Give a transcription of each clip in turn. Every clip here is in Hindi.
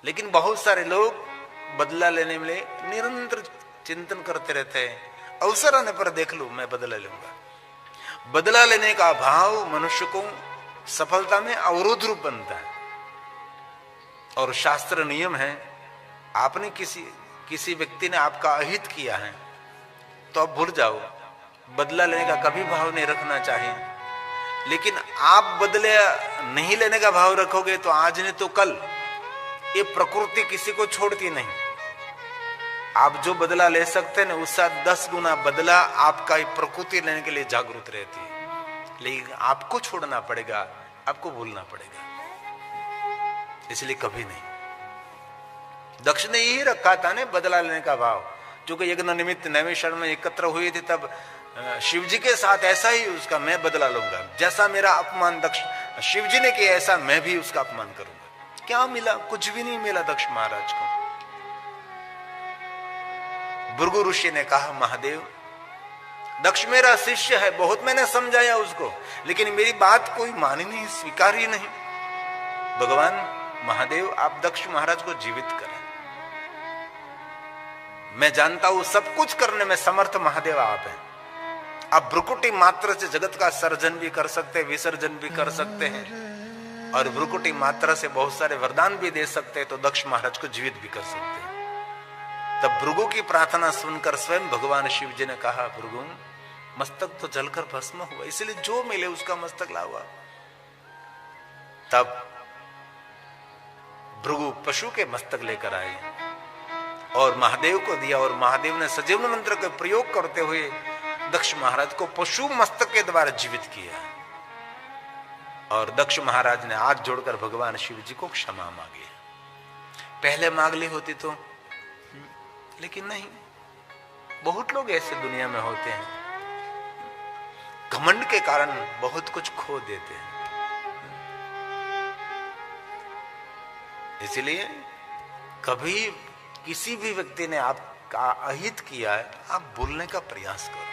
लेकिन बहुत सारे लोग बदला लेने में निरंतर चिंतन करते रहते हैं। अवसर आने पर देख लूं मैं बदला लूंगा। बदला लेने का भाव मनुष्य को सफलता में अवरोध रूप बनता है। और शास्त्र नियम है, आपने किसी व्यक्ति ने आपका अहित किया है तो आप भूल जाओ, बदला लेने का कभी भाव नहीं रखना चाहिए। लेकिन आप बदले नहीं लेने का भाव रखोगे तो आज नहीं तो कल ये प्रकृति किसी को छोड़ती नहीं। आप जो बदला ले सकते हैं ना, उससे 10 गुना बदला आपका प्रकृति लेने के लिए जागरूक रहती है। लेकिन आपको छोड़ना पड़ेगा, आपको भूलना पड़ेगा। इसलिए कभी नहीं। दक्ष ने यही रखा था ने बदला लेने का भाव। क्योंकि यज्ञ निमित्त नैमिषारण्य में एकत्र हुए थे, तब शिव जी के साथ ऐसा ही उसका मैं बदला लूंगा। जैसा मेरा अपमान दक्ष शिव जी ने किया, ऐसा मैं भी उसका अपमान करूंगा। क्या मिला? कुछ भी नहीं मिला दक्ष महाराज को। भृगु ऋषि ने कहा, महादेव दक्ष मेरा शिष्य है, बहुत मैंने समझाया उसको, लेकिन मेरी बात कोई मानी नहीं, स्वीकार ही नहीं। भगवान महादेव आप दक्ष महाराज को जीवित करें। मैं जानता हूं सब कुछ करने में समर्थ महादेव आप हैं। आप भ्रुकुटी मात्र से जगत का सर्जन भी कर सकते हैं, विसर्जन भी कर सकते हैं, और भ्रुकुटी मात्र से बहुत सारे वरदान भी दे सकते हैं, तो दक्ष महाराज को जीवित भी कर सकते हैं। तब भृगु की प्रार्थना सुनकर स्वयं भगवान शिव जी ने कहा, भृगु मस्तक तो जलकर भस्म हुआ, इसलिए जो मिले उसका मस्तक लाओ। तब भृगु पशु के मस्तक लेकर आए और महादेव को दिया, और महादेव ने सजीवन मंत्र का प्रयोग करते हुए दक्ष महाराज को पशु मस्तक के द्वारा जीवित किया। और दक्ष महाराज ने हाथ जोड़कर भगवान शिव जी को क्षमा मांगी। पहले मांग ली होती तो, लेकिन नहीं। बहुत लोग ऐसे दुनिया में होते हैं, घमंड के कारण बहुत कुछ खो देते हैं। इसलिए कभी किसी भी व्यक्ति ने आपका अहित किया है, आप भूलने का प्रयास करो।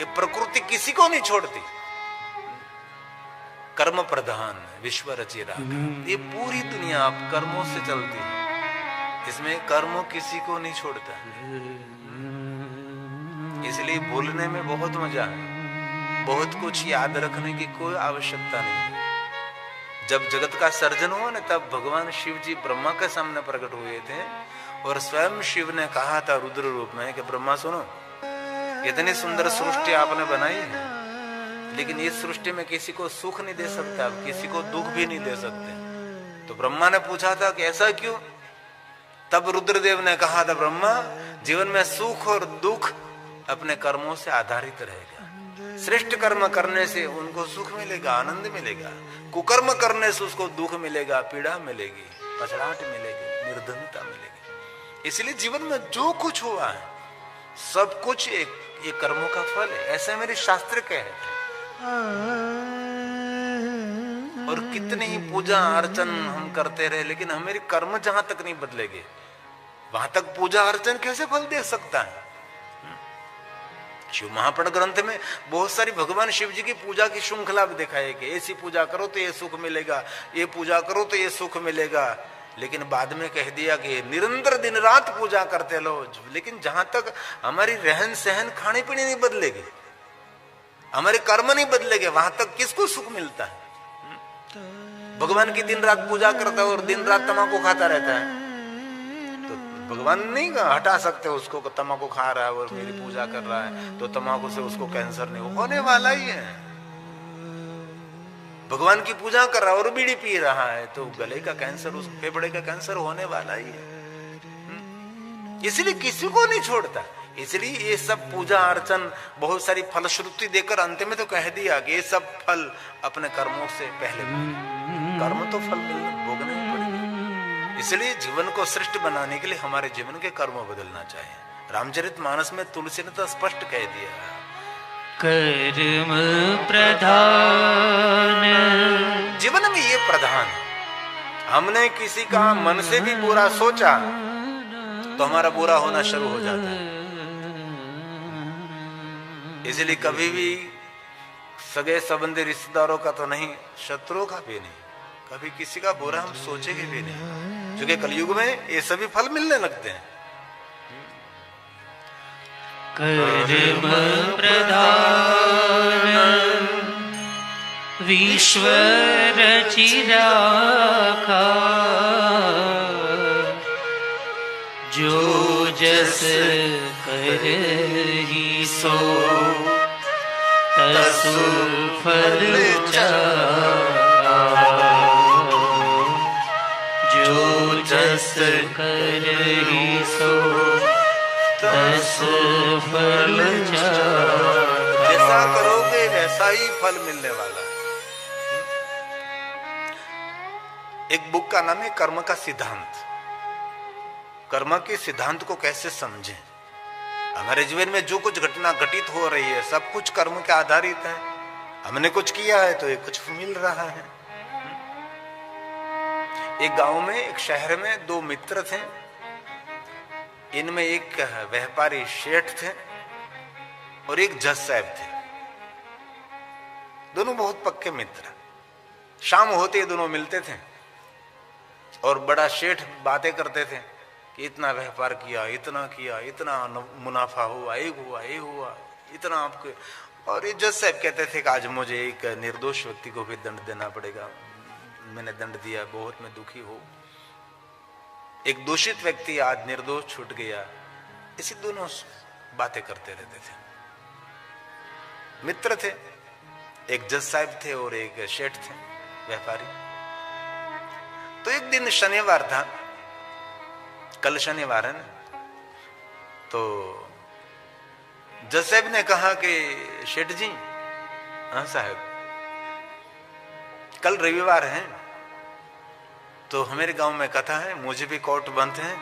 ये प्रकृति किसी को नहीं छोड़ती। कर्म प्रधान विश्व रचि राखा, ये पूरी दुनिया आप कर्मों से चलती है, इसमें कर्म किसी को नहीं छोड़ता। इसलिए भूलने में बहुत मजा है, बहुत कुछ याद रखने की कोई आवश्यकता नहीं है। जब जगत का सर्जन हुआ ना, तब भगवान शिव जी ब्रह्मा के सामने प्रकट हुए थे, और स्वयं शिव ने कहा था रुद्र रूप में कि ब्रह्मा सुनो, इतनी सुंदर सृष्टि आपने बनाई है, लेकिन इस सृष्टि में किसी को सुख नहीं दे सकते, आप किसी को दुख भी नहीं दे सकते। तो ब्रह्मा ने पूछा था कि ऐसा क्यों? तब रुद्रदेव ने कहा था, ब्रह्मा जीवन में सुख और दुख अपने कर्मों से आधारित रहेगा। श्रेष्ठ कर्म करने से उनको सुख मिलेगा, आनंद मिलेगा। कुकर्म करने से उसको दुख मिलेगा, पीड़ा मिलेगी, पछड़ाहट मिलेगी, निर्धनता मिलेगी। इसलिए जीवन में जो कुछ हुआ है सब कुछ ये कर्मों का फल है, ऐसे मेरे शास्त्र कहते हैं। और कितनी ही पूजा अर्चन हम करते रहे, लेकिन हमारे कर्म जहां तक नहीं बदलेंगे, वहां तक पूजा अर्चन कैसे फल दे सकता है? शिव महापुराण ग्रंथ में बहुत सारी भगवान शिव जी की पूजा की श्रृंखला भी दिखाई कि ऐसी पूजा करो तो ये सुख मिलेगा, ये पूजा करो तो ये सुख मिलेगा। लेकिन बाद में कह दिया कि निरंतर दिन रात पूजा करते लो, लेकिन जहां तक हमारी रहन सहन खाने पीने नहीं बदलेगी, हमारे कर्म नहीं बदलेंगे, वहां तक किसको सुख मिलता है? भगवान की दिन रात पूजा करता है और दिन रात तम्बाकू खाता रहता है, तो भगवान नहीं हटा सकते उसको, तम्बाकू खा रहा है और मेरी पूजा कर रहा है तो तम्बाकू से उसको कैंसर नहीं होने वाला ही है। भगवान की पूजा कर रहा है और बीड़ी पी रहा है तो गले का कैंसर, उस फेफड़े का कैंसर होने वाला ही है। इसलिए किसी को नहीं छोड़ता। इसलिए ये सब पूजा अर्चन बहुत सारी फलश्रुति देकर अंत में तो कह दिया कि ये सब फल अपने कर्मों से पहले, कर्म तो फल भोगने ही पड़ेगा। इसलिए जीवन को श्रेष्ठ बनाने के लिए हमारे जीवन के कर्म बदलना चाहिए। रामचरितमानस में तुलसी ने तो स्पष्ट कह दिया, कर्म प्रधान, जीवन में ये प्रधान। हमने किसी का मन से भी बुरा सोचा तो हमारा बुरा होना शुरू हो जाता है। इसलिए कभी भी सगे संबंधी रिश्तेदारों का तो नहीं, शत्रुओं का भी नहीं, कभी किसी का बुरा हम सोचेंगे भी नहीं, क्योंकि कलयुग में ये सभी फल मिलने लगते हैं। कर्म प्रधान विश्व रचि राखा, जो जस करहि सो तसु फल चाखा, जो जस करहि सो तस फल चाखा। जैसा करोगे वैसा ही फल मिलने वाला है। एक बुक का नाम है कर्म का सिद्धांत। कर्म के सिद्धांत को कैसे समझें। हमारे जीवन में जो कुछ घटना घटित हो रही है सब कुछ कर्म के आधारित है। हमने कुछ किया है तो ये कुछ मिल रहा है। एक गांव में, एक शहर में दो मित्र थे। इनमें एक व्यापारी शेठ थे और एक जज साहब थे। दोनों बहुत पक्के मित्र। शाम होते ही दोनों मिलते थे और बड़ा शेठ बातें करते थे कि इतना व्यापार किया, इतना मुनाफा हुआ, ये हुआ, इतना आपके। और ये जज साहब कहते थे कि आज मुझे एक निर्दोष व्यक्ति को भी दंड देना पड़ेगा, मैंने दंड दिया, बहुत मैं दुखी हूं। एक दूषित व्यक्ति आज निर्दोष छूट गया। इसी दोनों बातें करते रहते थे। मित्र थे, एक जज साहब थे और एक शेठ थे व्यापारी। तो एक दिन शनिवार था, कल शनिवार है ना, तो जज साहब ने कहा कि शेठ जी, हाँ साहब, कल रविवार है तो हमारे गांव में कथा है, मुझे भी कोर्ट बंद है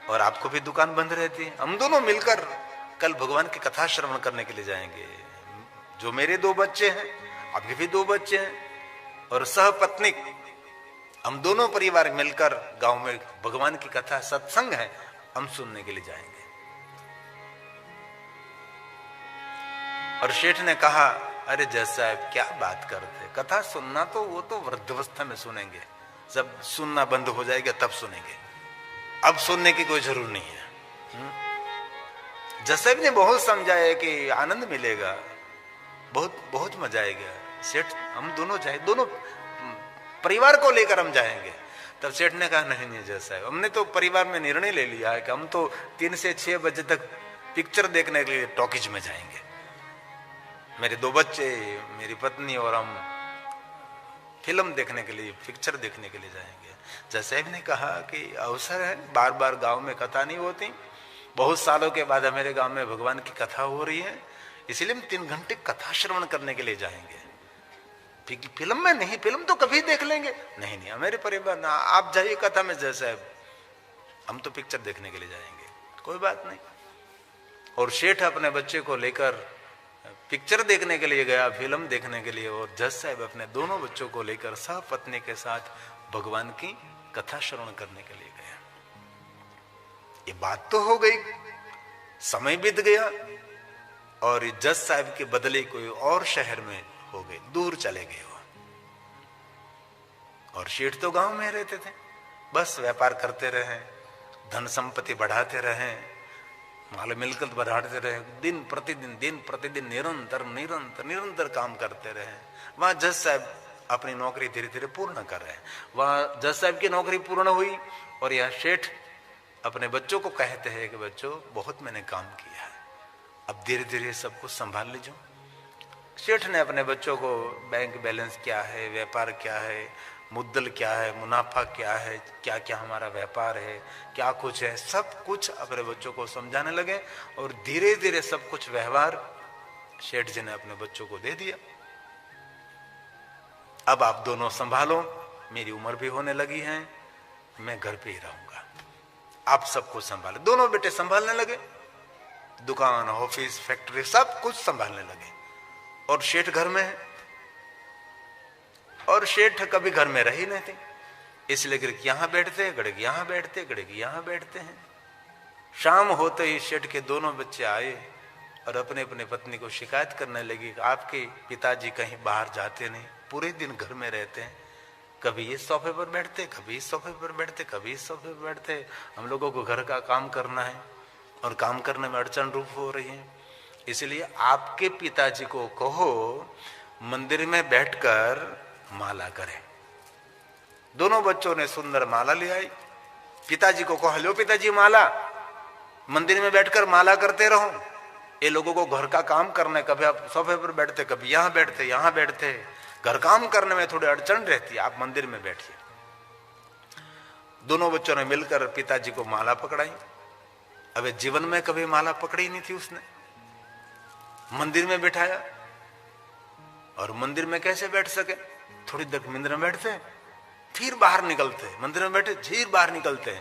और आपको भी दुकान बंद रहती है। हम दोनों मिलकर कल भगवान की कथा श्रवण करने के लिए जाएंगे। जो मेरे दो बच्चे हैं, आपके भी दो बच्चे हैं और सहपत्नी, हम दोनों परिवार मिलकर गांव में भगवान की कथा सत्संग है, हम सुनने के लिए जाएंगे। और शेठ ने कहा, अरे जज साहब क्या बात करते, कथा सुनना तो वो तो वृद्धावस्था में सुनेंगे, जब सुनना बंद हो जाएगा तब सुनेंगे, अब सुनने की कोई जरूरत नहीं है। जज साहब ने बहुत समझाया कि आनंद मिलेगा, बहुत बहुत मजा आएगा। सेठ हम दोनों जाए, दोनों परिवार को लेकर हम जाएंगे। तब सेठ ने कहा, नहीं नहीं जज साहब, हमने तो परिवार में निर्णय ले लिया है कि हम तो 3 से 6 बजे तक पिक्चर देखने के लिए टॉकीज में जाएंगे। मेरे 2 बच्चे, मेरी पत्नी और हम फिल्म देखने के लिए, पिक्चर देखने के लिए जाएंगे। जज साहब ने कहा कि अवसर है, बार बार गांव में कथा नहीं होती, बहुत सालों के बाद हमारे गांव में भगवान की कथा हो रही है, इसलिए हम 3 घंटे कथा श्रवण करने के लिए जाएंगे। फिल्म में नहीं, फिल्म तो कभी देख लेंगे। नहीं नहीं, हमारे परिवार ना, आप जाइए कथा में जज साहब, हम तो पिक्चर देखने के लिए जाएंगे। कोई बात नहीं। और शेठ अपने बच्चे को लेकर पिक्चर देखने के लिए गया, फिल्म देखने के लिए, और जज साहब अपने दोनों बच्चों को लेकर सहपत्नी के साथ भगवान की कथा श्रवण करने के लिए गया। ये बात तो हो गई, समय बीत गया और जज साहब के बदले कोई और शहर में हो गए, दूर चले गए वो। और शेठ तो गांव में रहते थे, बस व्यापार करते रहे, धन संपत्ति बढ़ाते रहे, माल मिलकत बढ़ाते रहे, दिन प्रतिदिन निरंतर काम करते रहे। वहां जज साहब अपनी नौकरी धीरे धीरे पूर्ण कर रहे हैं। वहां जज साहब की नौकरी पूर्ण हुई और यह शेठ अपने बच्चों को कहते हैं कि बच्चों बहुत मैंने काम किया है, अब धीरे धीरे सब कुछ संभाल लीजिए। शेठ ने अपने बच्चों को बैंक बैलेंस क्या है, व्यापार क्या है, मुद्दल क्या है, मुनाफा क्या है, क्या क्या हमारा व्यापार है, क्या कुछ है, सब कुछ अपने बच्चों को समझाने लगे और धीरे धीरे सब कुछ व्यवहार शेठ जी ने अपने बच्चों को दे दिया। अब आप दोनों संभालो, मेरी उम्र भी होने लगी है, मैं घर पे ही रहूंगा, आप सब कुछ संभाले। दोनों बेटे संभालने लगे, दुकान, ऑफिस, फैक्ट्री सब कुछ संभालने लगे। और शेठ घर में है, और शेठ कभी घर में रही नहीं थी, इसलिए घड़की यहां बैठते, घड़की यहां बैठते, घड़की यहां बैठते हैं। शाम होते ही शेठ के दोनों बच्चे आए और अपने अपने पत्नी को शिकायत करने लगी कि आपके पिताजी कहीं बाहर जाते नहीं, पूरे दिन घर में रहते हैं, कभी इस सोफे पर बैठते, कभी इस सोफे पर बैठते, कभी इस सोफे पर बैठते। हम लोगों को घर का काम करना है और काम करने में अड़चन रूप हो रही है। इसलिए आपके पिताजी को कहो मंदिर में बैठकर माला करें। दोनों बच्चों ने सुंदर माला ले आई। पिताजी को कहो, लो पिताजी माला, मंदिर में बैठकर माला करते रहो। ये लोगों को घर का काम करना है, कभी आप सोफे पर बैठते, कभी यहां बैठते, यहां बैठते, घर काम करने में थोड़ी अड़चन रहती है, आप मंदिर में बैठिए। दोनों बच्चों ने मिलकर पिताजी को माला पकड़ाई। अब जीवन में कभी माला पकड़ी नहीं थी उसने, मंदिर में बिठाया। और मंदिर में कैसे बैठ सके, थोड़ी देर मंदिर में बैठते फिर बाहर निकलते, मंदिर में बैठे फिर बाहर निकलते।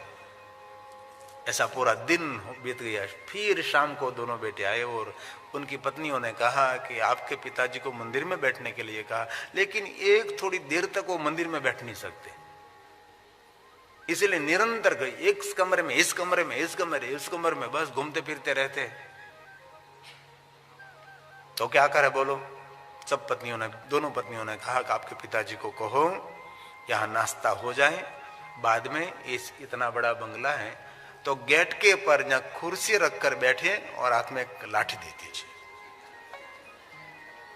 ऐसा पूरा दिन बीत गया। फिर शाम को दोनों बेटे आए और उनकी पत्नियों ने कहा कि आपके पिताजी को मंदिर में बैठने के लिए कहा, लेकिन एक थोड़ी देर तक वो मंदिर में बैठ नहीं सकते, इसलिए निरंतर एक कमरे में, इस कमरे में, इस कमरे, इस कमरे में बस घूमते फिरते रहते। तो क्या करे बोलो? सब पत्नियों ने, दोनों पत्नियों ने कहा कि आपके पिताजी को कहो यहां नाश्ता हो जाए, बाद में इस इतना बड़ा बंगला है तो गेट के पर या कुर्सी रखकर बैठे और हाथ में एक लाठी दे दीजिए।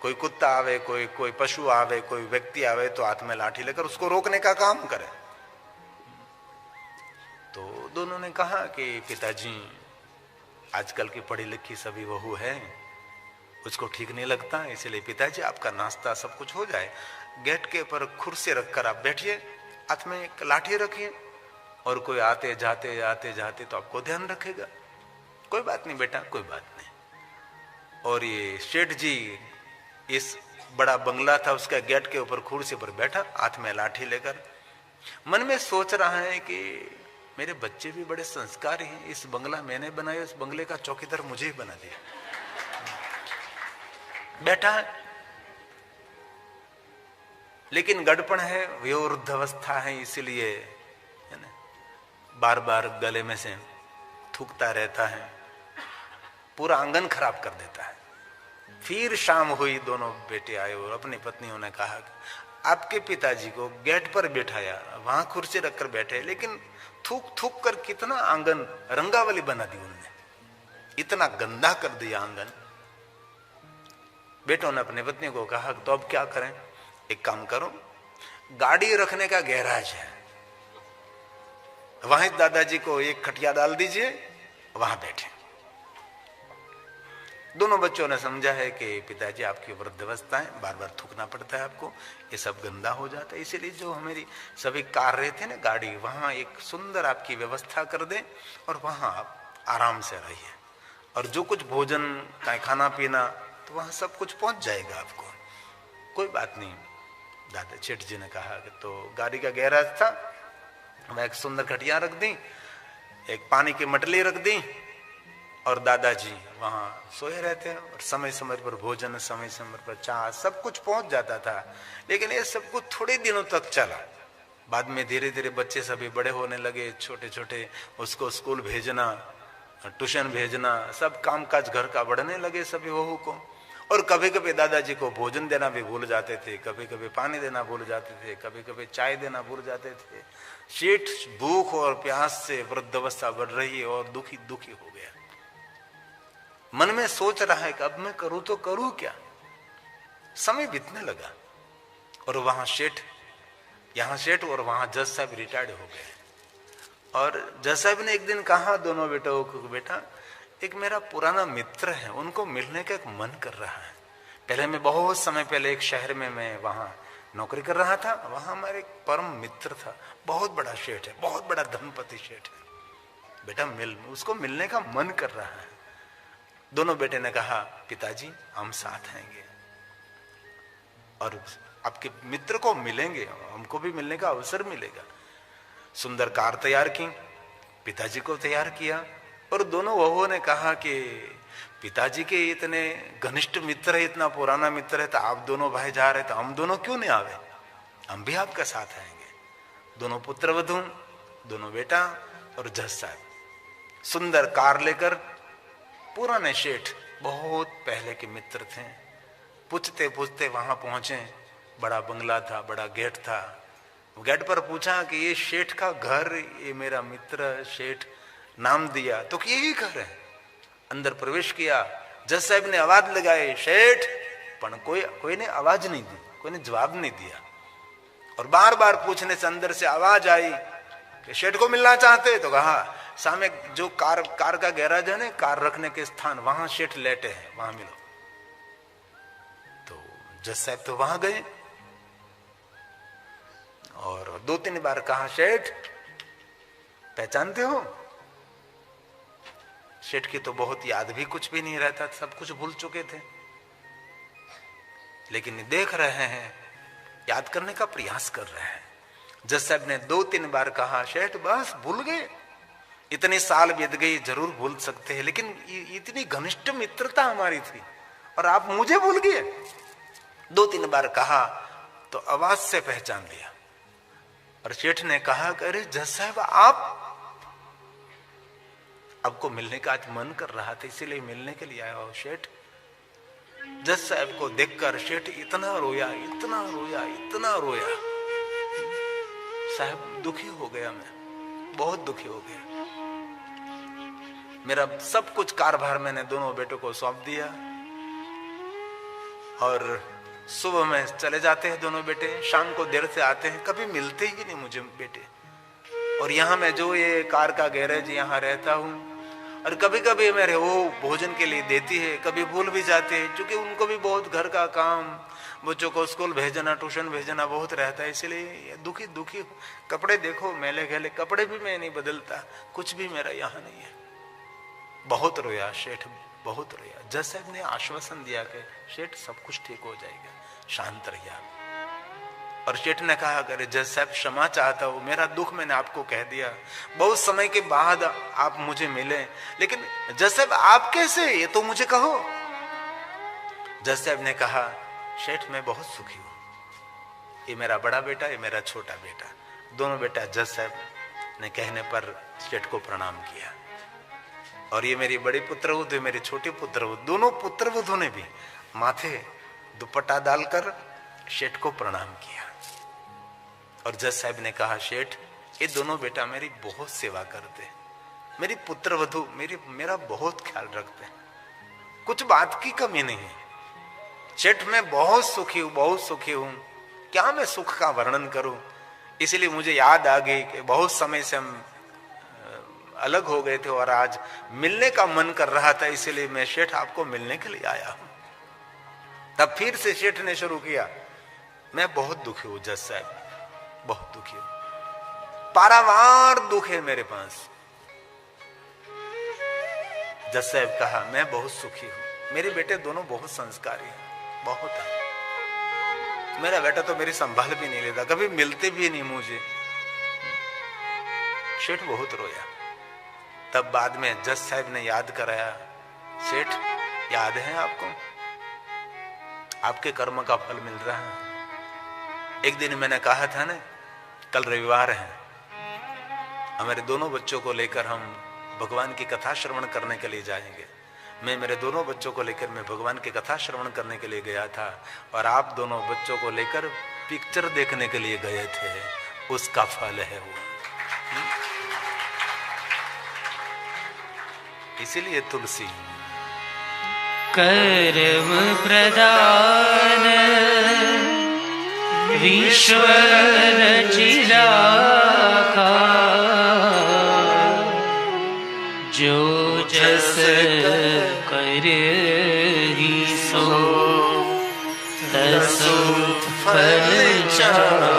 कोई कुत्ता आवे, कोई पशु आवे, कोई व्यक्ति आवे तो हाथ में लाठी लेकर उसको रोकने का काम करे। तो दोनों ने कहा कि पिताजी आजकल की पढ़ी लिखी सभी बहू है, उसको ठीक नहीं लगता, इसलिए पिताजी आपका नाश्ता सब कुछ हो जाए, गेट के ऊपर कुर्सी रखकर आप बैठिए, हाथ में एक लाठी रखिए और कोई आते जाते तो आपको ध्यान रखेगा। कोई बात नहीं बेटा, कोई बात नहीं। और ये सेठ जी इस बड़ा बंगला था, उसका गेट के ऊपर कुर्सी पर बैठा, हाथ में लाठी लेकर, मन में सोच रहा है कि मेरे बच्चे भी बड़े संस्कारी हैं, इस बंगला मैंने बनाया, इस बंगले का चौकीदार मुझे ही बना दिया। बैठा है, लेकिन गड़पण है, वयोवृद्ध अवस्था है, इसलिए बार बार गले में से थूकता रहता है, पूरा आंगन खराब कर देता है। फिर शाम हुई, दोनों बेटे आए और अपनी पत्नियों ने कहा कि आपके पिताजी को गेट पर बिठाया, वहां कुर्सी रखकर बैठे, लेकिन थूक थूक कर कितना आंगन रंगावली बना दी उन्होंने, इतना गंदा कर दिया आंगन। बेटों ने अपनी पत्नी को कहा तो अब क्या करें? एक काम करो, गाड़ी रखने का गैराज है, वहीं दादाजी को एक खटिया डाल दीजिए, वहां बैठे। दोनों बच्चों ने समझा है कि पिताजी आपकी वृद्धावस्था है, बार बार थूकना पड़ता है आपको, ये सब गंदा हो जाता है, इसीलिए जो हमारी सभी कार रहते ना गाड़ी, वहां एक सुंदर आपकी व्यवस्था कर दे और वहां आप आराम से रहिए, और जो कुछ भोजन का खाना पीना तो वहां सब कुछ पहुंच जाएगा आपको, कोई बात नहीं। दादा सेठ जी ने कहा कि तो गाड़ी का गैराज था, मैं एक सुंदर खटिया रख दी, एक पानी की मटली रख दी, और दादाजी वहां सोए रहते हैं, और समय समय पर भोजन, समय समय पर चाय, सब कुछ पहुंच जाता था। लेकिन ये सब कुछ थोड़े दिनों तक चला, बाद में धीरे धीरे बच्चे सभी बड़े होने लगे, छोटे छोटे, उसको स्कूल भेजना, ट्यूशन भेजना, सब कामकाज घर का बढ़ने लगे सभी बहू को, और कभी कभी दादाजी को भोजन देना भी भूल जाते थे, कभी कभी पानी देना भूल जाते थे, कभी कभी चाय देना भूल जाते थे। सेठ भूख और प्यास से वृद्धावस्था बढ़ रही है और दुखी दुखी हो गया, मन में सोच रहा है कि अब मैं करूं तो करूं क्या। समय बीतने लगा और वहां सेठ, यहां सेठ और वहां जज साहब रिटायर्ड हो गए, और जज साहब ने एक दिन कहा दोनों बेटों को, बेटा एक मेरा पुराना मित्र है, उनको मिलने का एक मन कर रहा है। पहले मैं बहुत समय पहले एक शहर में मैं वहां नौकरी कर रहा था, वहां हमारे एक परम मित्र था, बहुत बड़ा सेठ है, बहुत बड़ा धनपति सेठ है, बेटा उसको मिलने का मन कर रहा है। दोनों बेटे ने कहा पिताजी हम साथ आएंगे और आपके मित्र को मिलेंगे, हमको भी मिलने का अवसर मिलेगा। सुंदर कार तैयार की, पिताजी को तैयार किया, और दोनों वहुओं ने कहा कि पिताजी के इतने घनिष्ठ मित्र है, इतना पुराना मित्र है, तो आप दोनों भाई जा रहे, तो हम दोनों क्यों नहीं आवे, हम भी आपका साथ आएंगे। दोनों पुत्रवधू, दोनों बेटा और जज साहब सुंदर कार लेकर, पुराने सेठ बहुत पहले के मित्र थे, पूछते पूछते वहां पहुंचे, बड़ा बंगला था, बड़ा गेट था, गेट पर पूछा कि ये शेठ का घर, ये मेरा मित्र शेठ नाम दिया तो कि यही घर है। अंदर प्रवेश किया, जज साहब ने आवाज लगाई शेठ, पर कोई ने आवाज नहीं दी, कोई ने जवाब नहीं दिया। और बार बार पूछने से अंदर से आवाज आई कि शेठ को मिलना चाहते? तो कहा सामने जो कार का गैराज है ना, कार रखने के स्थान, वहां शेठ लेटे हैं, वहां मिलो। तो जज साहब तो वहां गए और 2-3 बार कहा शेठ पहचानते हो? शेठ की तो बहुत याद भी कुछ भी नहीं रहता, सब कुछ भूल चुके थे, लेकिन देख रहे हैं, याद करने का प्रयास कर रहे हैं। जज साहब ने 2-3 बार कहा शेठ बस भूल गए, इतने साल बीत गई, जरूर भूल सकते हैं, लेकिन इतनी घनिष्ठ मित्रता हमारी थी और आप मुझे भूल गए। 2-3 बार कहा तो आवाज से पहचान लिया और शेठ ने कहा अरे जज साहब आपको मिलने का आज मन कर रहा था, इसीलिए मिलने के लिए आया हो शेठ। जज साहब को देखकर शेठ इतना रोया, इतना रोया, इतना रोया। साहब दुखी हो गया, मैं बहुत दुखी हो गया। मेरा सब कुछ कारभार मैंने दोनों बेटों को सौंप दिया और सुबह में चले जाते हैं दोनों बेटे, शाम को देर से आते हैं, कभी मिलते ही नहीं मुझे बेटे। और यहाँ मैं जो ये कार का गैरेज यहाँ रहता हूँ, और कभी कभी मेरे वो भोजन के लिए देती है, कभी भूल भी जाते हैं, क्योंकि उनको भी बहुत घर का काम, बच्चों को स्कूल भेजना, ट्यूशन भेजना बहुत रहता है, इसलिए दुखी दुखी। कपड़े देखो मैले गले, कपड़े भी मैं नहीं बदलता, कुछ भी मेरा यहाँ नहीं है। बहुत रोया शेठ, बहुत रोया। जज साहब ने आश्वासन दिया कि शेठ सब कुछ ठीक हो जाएगा, शांत रहिए। और शेठ ने कहा अरे जज साहब क्षमा चाहता हूं, मेरा दुख मैंने आपको कह दिया, बहुत समय के बाद आप मुझे मिले, लेकिन जज साहब आप कैसे, ये तो मुझे कहो। जज साहब ने कहा शेठ मैं बहुत सुखी हूं, ये मेरा बड़ा बेटा, ये मेरा छोटा बेटा, दोनों बेटा। जज साहब ने कहने पर शेठ को प्रणाम किया। और ये मेरी बड़ी पुत्रवधू, मेरी छोटी पुत्रवधू, दोनों पुत्रवधू ने भी माथे दुपट्टा डालकर शेठ को प्रणाम किया। और जज साहब ने कहा शेठ ये दोनों बेटा मेरी बहुत सेवा करते, मेरी पुत्रवधू मेरा बहुत ख्याल रखते, कुछ बात की कमी नहीं है। शेठ मैं बहुत सुखी हूं, बहुत सुखी हूं, क्या मैं सुख का वर्णन करूं। इसलिए मुझे याद आ गई कि बहुत समय से हम अलग हो गए थे और आज मिलने का मन कर रहा था, इसीलिए मैं शेठ आपको मिलने के लिए आया हूं। तब फिर से शेठ ने शुरू किया, मैं बहुत दुखी हूं जज साहब, बहुत दुखी हूं, पारावार दुख है मेरे पास। जज साहब कहा मैं बहुत सुखी हूं, मेरे बेटे दोनों बहुत संस्कारी हैं, बहुत है। मेरा बेटा तो मेरी संभाल भी नहीं लेता, कभी मिलते भी नहीं मुझे। शेठ बहुत रोया। तब बाद में जज साहब ने याद कराया, सेठ याद है आपको, आपके कर्म का फल मिल रहा है। एक दिन मैंने कहा था ना कल रविवार है, हमारे दोनों बच्चों को लेकर हम भगवान की कथा श्रवण करने के लिए जाएंगे। मैं मेरे दोनों बच्चों को लेकर मैं भगवान की कथा श्रवण करने के लिए गया था और आप दोनों बच्चों को लेकर पिक्चर देखने के लिए गए थे, उसका फल है वो। इसीलिए तुलसी कर्म प्रदान विश्व रचिला का, जो जस कर ही सो तस फल चाखा,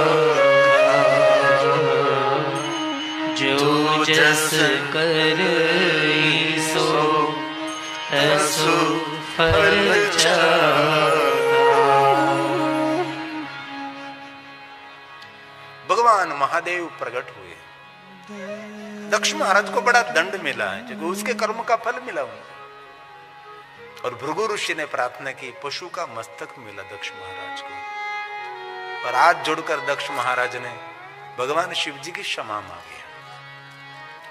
जो जस कर ही सो तस फल चाखा। भगवान महादेव प्रकट हुए, दक्ष महाराज को बड़ा दंड मिला है क्योंकि उसके कर्म का फल मिला उनको। और भृगु ऋषि ने प्रार्थना की, पशु का मस्तक मिला दक्ष महाराज को। और आज जुड़कर दक्ष महाराज ने भगवान शिव जी की क्षमा मांगी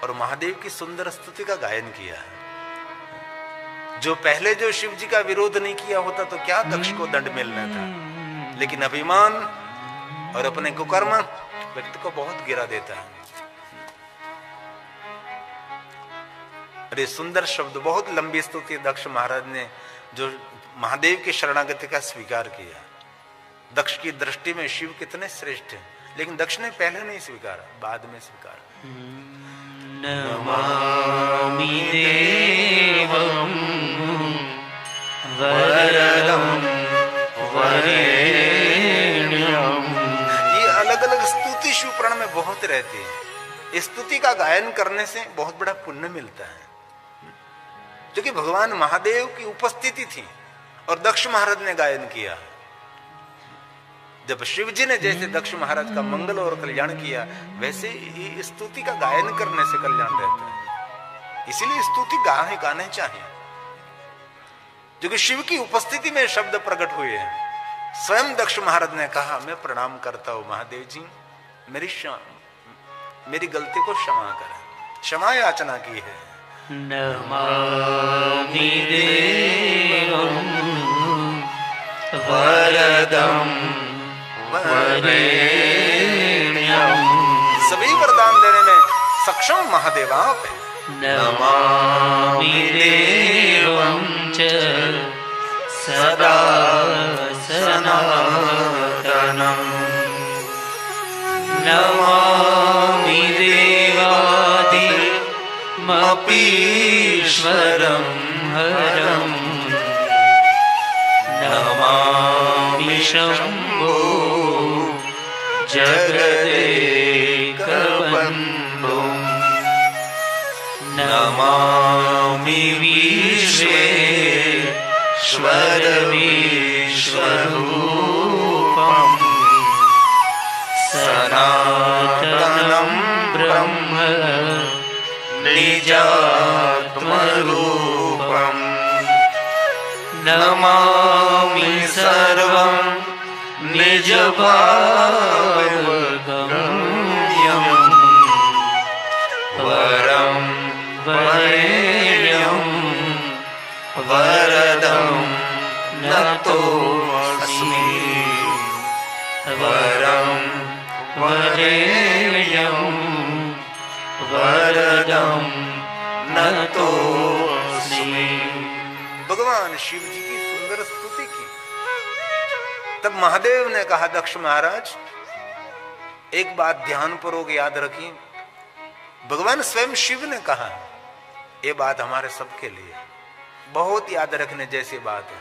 और महादेव की सुंदर स्तुति का गायन किया है। जो पहले जो शिव जी का विरोध नहीं किया होता तो क्या दक्ष को दंड मिलना था, लेकिन अभिमान और अपने कुकर्म व्यक्ति को बहुत गिरा देता है। अरे सुंदर शब्द, बहुत लंबी स्तुति दक्ष महाराज ने जो महादेव की शरणागति का स्वीकार किया। दक्ष की दृष्टि में शिव कितने श्रेष्ठ हैं, लेकिन दक्ष ने पहले नहीं स्वीकारा, बाद में स्वीकारा। नमामि देवं वरदं वरेण्यं। ये अलग अलग स्तुति शिव पुराण में बहुत रहती है। इस स्तुति का गायन करने से बहुत बड़ा पुण्य मिलता है, क्योंकि भगवान महादेव की उपस्थिति थी और दक्ष महाराज ने गायन किया। जब शिव जी ने जैसे दक्ष महाराज का मंगल और कल्याण किया, वैसे ही स्तुति का गायन करने से कल्याण रहता है। इसीलिए स्तुति गाने चाहिए, क्योंकि शिव की उपस्थिति में शब्द प्रकट हुए हैं। स्वयं दक्ष महाराज ने कहा, मैं प्रणाम करता हूं महादेव जी, मेरी गलती को क्षमा करें, क्षमा याचना की है। नमामि देवं वरदं वरेण्यं। सभी वरदान देने में सक्षम महादेव आप हैं। नमामि देवं च सदा सनातनं। नमामि देवादिमपीश्वरं हरं। नमामि शम्भो जगदेकबन्धुं। नमामि विश्वेश्वरविश्वरूपम्। सनातनं ब्रह्म निजात्मरूपम्। नमामि सर्वं निजभावगम्यं। वरं वरेण्यं वरदं नतोऽस्मि। वरं वरेण्यं वरदं नतोऽस्मि। भगवान शिव जी की सुंदर स्तुति की। तब महादेव ने कहा, दक्ष महाराज एक बात ध्यानपूर्वक याद रखिए। भगवान स्वयं शिव ने कहा, ये बात हमारे सबके लिए बहुत याद रखने जैसी बात है।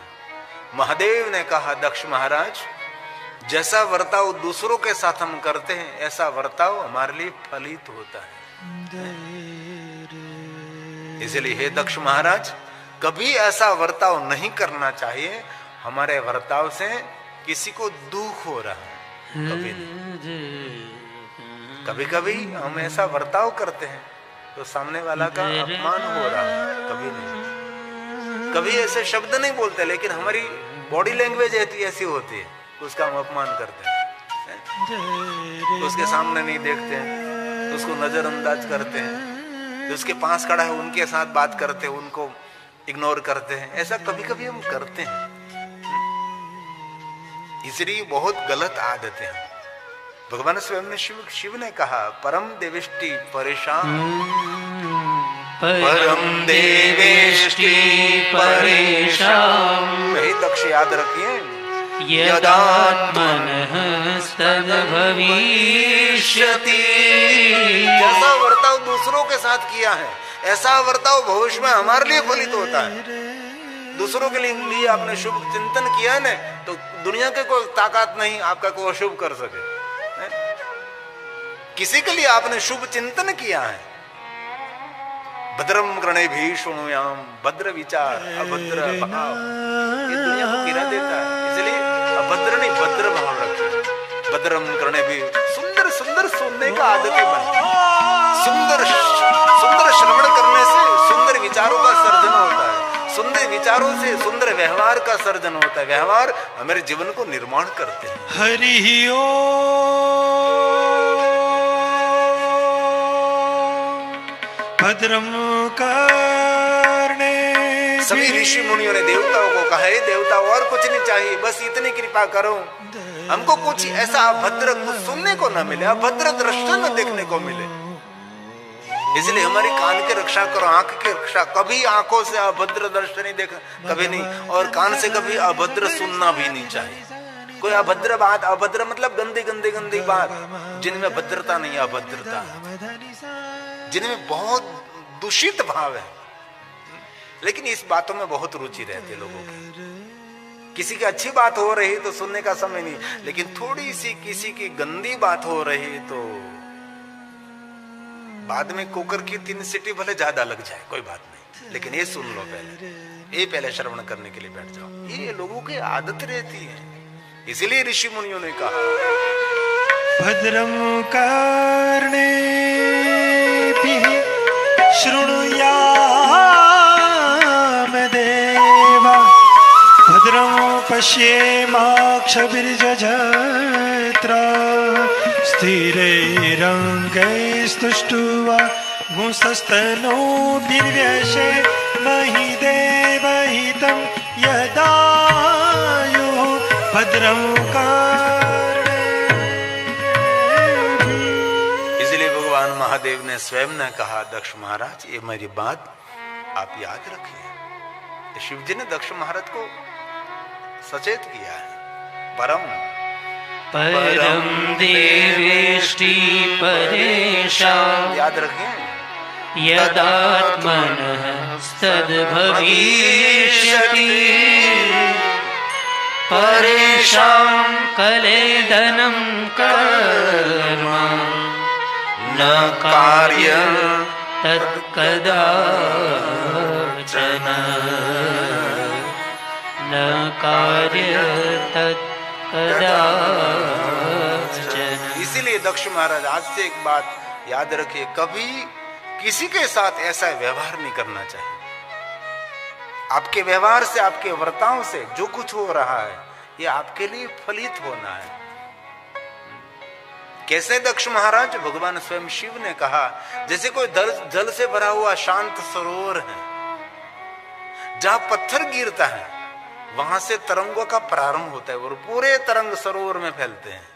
महादेव ने कहा, दक्ष महाराज जैसा वर्ताव दूसरों के साथ हम करते हैं, ऐसा वर्ताव हमारे लिए फलित होता है। इसलिए हे दक्ष महाराज, कभी ऐसा वर्ताव नहीं करना चाहिए हमारे वर्ताव से किसी को दुख हो रहा है। कभी नहीं। कभी कभी हम ऐसा वर्ताव करते हैं तो सामने वाला का अपमान हो रहा है, कभी नहीं। कभी ऐसे शब्द नहीं बोलते, लेकिन हमारी बॉडी लैंग्वेज ऐसी होती है, उसका हम अपमान करते हैं, उसके सामने नहीं देखते हैं, उसको नजरअंदाज करते हैं, उसके पास खड़ा है उनके साथ बात करते हैं, उनको इग्नोर करते हैं। ऐसा कभी कभी हम करते हैं, इसलिए बहुत गलत आदत है। भगवान स्वयं ने शिव ने कहा, परम देवेष्टि परेशान। परम देवेष्टि परेशान। वही दक्ष याद रखिए, यदात्मनः तद्भविष्यति। जैसा वर्ताव दूसरों के साथ किया है, ऐसा वर्ताव भविष्य में हमारे लिए फलित होता है। दूसरों के लिए आपने शुभ चिंतन किया है, तो दुनिया के कोई ताकत नहीं आपका कोई अशुभ कर सके। किसी के लिए आपने शुभ चिंतन किया है, भद्रम कर्णेभिः शृणुयाम, भद्र विचार अभद्र भाव, ये दुनिया को गिरा देता है। इसलिए अभद्र नहीं, भद्र भाव रखिए। भद्रम कर्णेभिः, सुंदर सुंदर सुनने का आदतें बने। सुंदर श्रवण करने से सुंदर विचारों का सर्जन होता है, सुंदर विचारों से सुंदर व्यवहार का सर्जन होता है। व्यवहार हमारे जीवन को निर्माण करते हैं। हरि ओम। भद्रम कर्णे। सभी ऋषि मुनियों ने देवताओं को कहा, हे देवता और कुछ नहीं चाहिए, बस इतनी कृपा करो, हमको कुछ ऐसा अभद्र कुछ सुनने को न मिले, अभद्र दृश्य न देखने को मिले। इसलिए हमारी कान की रक्षा करो, आंख की रक्षा। कभी आंखों से अभद्र दृश्य नहीं देखना, कभी नहीं, और कान से कभी अभद्र सुनना भी नहीं चाहिए। कोई अभद्र बात, अभद्र मतलब गंदी गंदी गंदी बात, जिनमें भद्रता नहीं है, अभद्रता, जिनमें बहुत दूषित भाव है। लेकिन इस बातों में बहुत रुचि रहती है लोगों की। किसी की अच्छी बात हो रही तो सुनने का समय नहीं, लेकिन थोड़ी सी किसी की गंदी बात हो रही तो बाद में कुकर की 3 सीटी भले ज्यादा लग जाए, कोई बात नहीं, लेकिन ये सुन लो पहले, ये पहले श्रवण करने के लिए बैठ जाओ। ये लोगों की आदत रहती है। इसीलिए ऋषि मुनियों ने कहा भद्रम कर्णेभिः शृणुयाम देवा भद्रं पश्येमाक्षभिर्जजत्रा स्थिरैरङ्गैस्तुष्ट्वा गुंसस्तनोर्व्यशे महि देवहितं यदायुः भद्रं कर्णेभिः। इसलिए भगवान महादेव ने स्वयं ने कहा, दक्ष महाराज ये मेरी बात आप याद रखिए। शिव जी ने दक्ष महाराज को सचेत किया है। परम देवेष्टि परेषां याद रखें, यदात्मनः तद्भविष्यति परेषां कलेदनं कर्म न कार्यं तत्कदाचन न कार्य तत्कदाचन। इसीलिए दक्ष महाराज आज से एक बात याद रखिए, कभी किसी के साथ ऐसा व्यवहार नहीं करना चाहिए। आपके व्यवहार से, आपके वर्ताओं से जो कुछ हो रहा है ये आपके लिए फलित होना है। कैसे दक्ष महाराज? भगवान स्वयं शिव ने कहा, जैसे कोई जल से भरा हुआ शांत सरोवर है, जहां पत्थर गिरता है वहां से तरंगों का प्रारंभ होता है और पूरे तरंग सरोवर में फैलते हैं।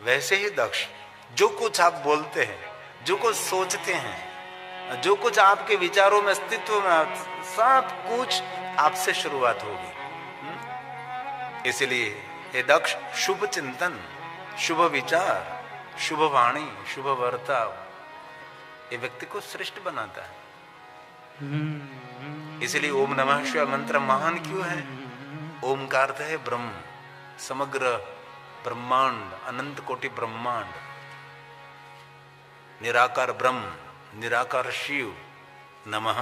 वैसे ही दक्ष, जो कुछ आप बोलते हैं, जो कुछ सोचते हैं, जो कुछ आपके विचारों में अस्तित्व में, सब कुछ आपसे शुरुआत होगी। इसलिए हे दक्ष, शुभ चिंतन, शुभ विचार, शुभ वाणी, शुभ वर्ताव ये व्यक्ति को श्रेष्ठ बनाता है। इसलिए ओम नमः शिवाय मंत्र महान क्यों है? ओम का अर्थ है ब्रह्म, समग्र ब्रह्मांड, अनंत कोटि ब्रह्मांड, निराकार ब्रह्म, निराकार शिव। नमः,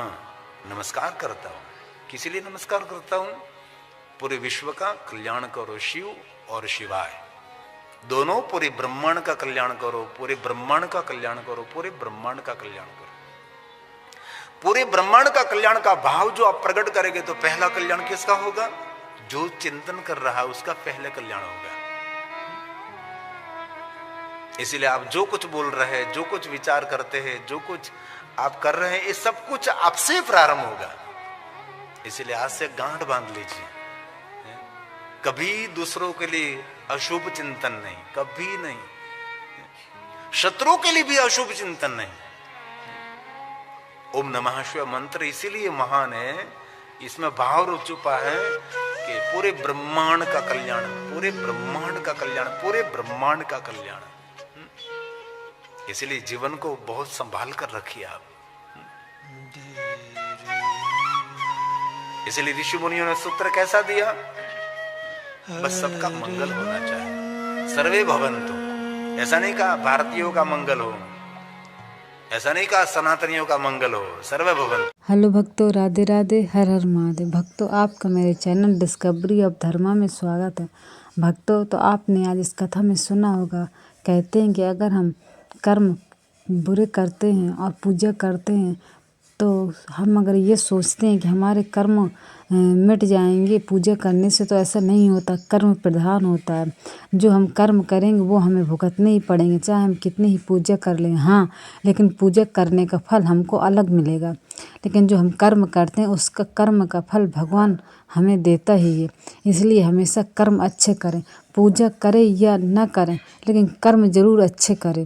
नमस्कार करता हूं। किसी लिए नमस्कार करता हूं? पूरे विश्व का कल्याण करो शिव और शिवाय, दोनों पूरे ब्रह्मांड का कल्याण करो, पूरे ब्रह्मांड का कल्याण करो, पूरे ब्रह्मांड का कल्याण करो। पूरे ब्रह्मांड का कल्याण का भाव जो आप प्रकट करेंगे तो पहला कल्याण किसका होगा? जो चिंतन कर रहा है उसका पहले कल्याण होगा। इसलिए आप जो कुछ बोल रहे हैं, जो कुछ विचार करते हैं, जो कुछ आप कर रहे हैं, ये सब कुछ आपसे प्रारंभ होगा। इसलिए आज से गांठ बांध लीजिए, कभी दूसरों के लिए अशुभ चिंतन नहीं, कभी नहीं। शत्रुओं के लिए भी अशुभ चिंतन नहीं। ओम नमः शिवाय मंत्र इसीलिए महान है, इसमें भाव छुपा है कि पूरे ब्रह्मांड का कल्याण, पूरे ब्रह्मांड का कल्याण, पूरे ब्रह्मांड का कल्याण। इसलिए जीवन को बहुत संभाल कर रखिए आप। इसलिए ऋषि मुनियों ने सूत्र कैसा दिया? बस सबका मंगल होना चाहिए, सर्वे भवन्तु। ऐसा नहीं कहा भारतीयों का मंगल हो, ऐसा नहीं कहा सनातनियों का मंगल हो, सर्वे भवन्तु। हेलो भक्तों, राधे राधे, हर हर महादेव। भक्तों, आपका मेरे चैनल डिस्कवरी ऑफ धर्मा में स्वागत है। भक्तों, तो आपने आज इस कथा में सुना होगा, कहते हैं कि अगर हम कर्म बुरे करते हैं और पूजा करते हैं तो हम अगर ये सोचते हैं कि हमारे कर्म मिट जाएंगे पूजा करने से, तो ऐसा नहीं होता। कर्म प्रधान होता है। जो हम कर्म करेंगे वो हमें भुगतने ही पड़ेंगे, चाहे हम कितनी ही पूजा कर लें। हाँ, लेकिन पूजा करने का फल हमको अलग मिलेगा। लेकिन जो हम कर्म करते हैं उसका कर्म का फल भगवान हमें देता ही है। इसलिए हमेशा कर्म अच्छे करें, पूजा करें या न करें, लेकिन कर्म जरूर अच्छे करें।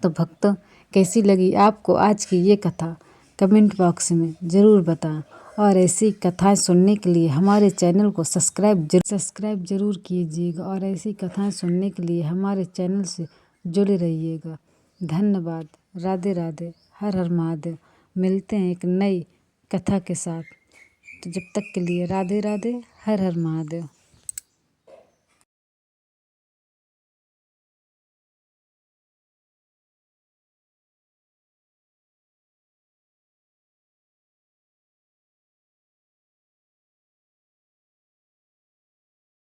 तो भक्तों, कैसी लगी आपको आज की ये कथा कमेंट बॉक्स में ज़रूर बताएं। और ऐसी कथाएं सुनने के लिए हमारे चैनल को सब्सक्राइब जरूर कीजिएगा। और ऐसी कथाएं सुनने के लिए हमारे चैनल से जुड़े रहिएगा। धन्यवाद। राधे राधे। हर हर महादेव। मिलते हैं एक नई कथा के साथ। तो जब तक के लिए राधे राधे। हर हर महादेव।